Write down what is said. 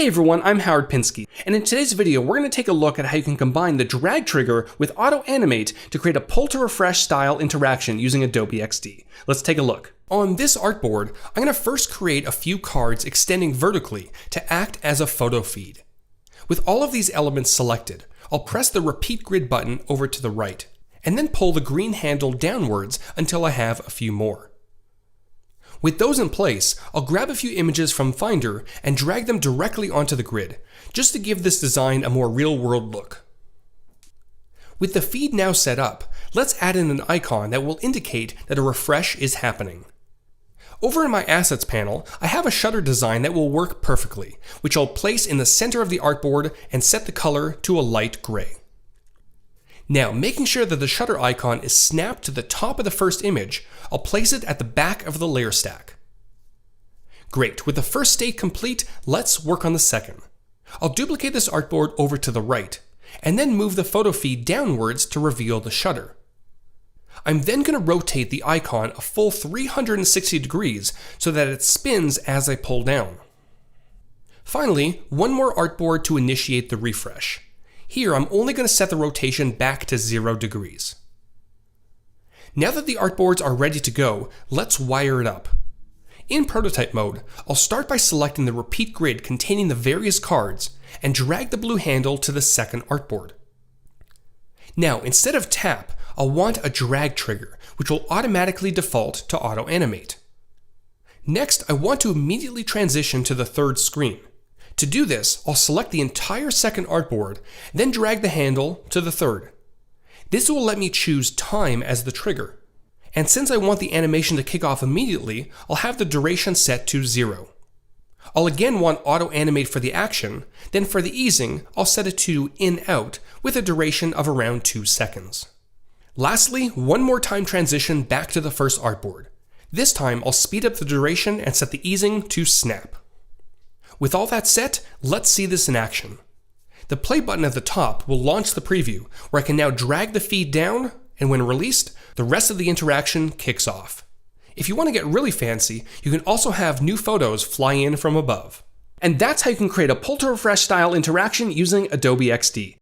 Hey everyone, I'm Howard Pinsky, and in today's video we're going to take a look at how you can combine the drag trigger with Auto Animate to create a pull to refresh style interaction using Adobe XD. Let's take a look. On this artboard, I'm going to first create a few cards extending vertically to act as a photo feed. With all of these elements selected, I'll press the repeat grid button over to the right, and then pull the green handle downwards until I have a few more. With those in place, I'll grab a few images from Finder and drag them directly onto the grid, just to give this design a more real-world look. With the feed now set up, let's add in an icon that will indicate that a refresh is happening. Over in my Assets panel, I have a shutter design that will work perfectly, which I'll place in the center of the artboard and set the color to a light gray. Now, making sure that the shutter icon is snapped to the top of the first image, I'll place it at the back of the layer stack. Great, with the first state complete, let's work on the second. I'll duplicate this artboard over to the right, and then move the photo feed downwards to reveal the shutter. I'm then going to rotate the icon a full 360 degrees so that it spins as I pull down. Finally, one more artboard to initiate the refresh. Here, I'm only going to set the rotation back to 0 degrees. Now that the artboards are ready to go, let's wire it up. In prototype mode, I'll start by selecting the repeat grid containing the various cards and drag the blue handle to the second artboard. Now, instead of tap, I'll want a drag trigger, which will automatically default to Auto Animate. Next, I want to immediately transition to the third screen. To do this, I'll select the entire second artboard, then drag the handle to the third. This will let me choose time as the trigger. And since I want the animation to kick off immediately, I'll have the duration set to 0. I'll again want Auto Animate for the action, then for the easing, I'll set it to in-out with a duration of around 2 seconds. Lastly, one more time transition back to the first artboard. This time, I'll speed up the duration and set the easing to snap. With all that set, let's see this in action. The play button at the top will launch the preview, where I can now drag the feed down, and when released, the rest of the interaction kicks off. If you want to get really fancy, you can also have new photos fly in from above. And that's how you can create a pull to refresh style interaction using Adobe XD.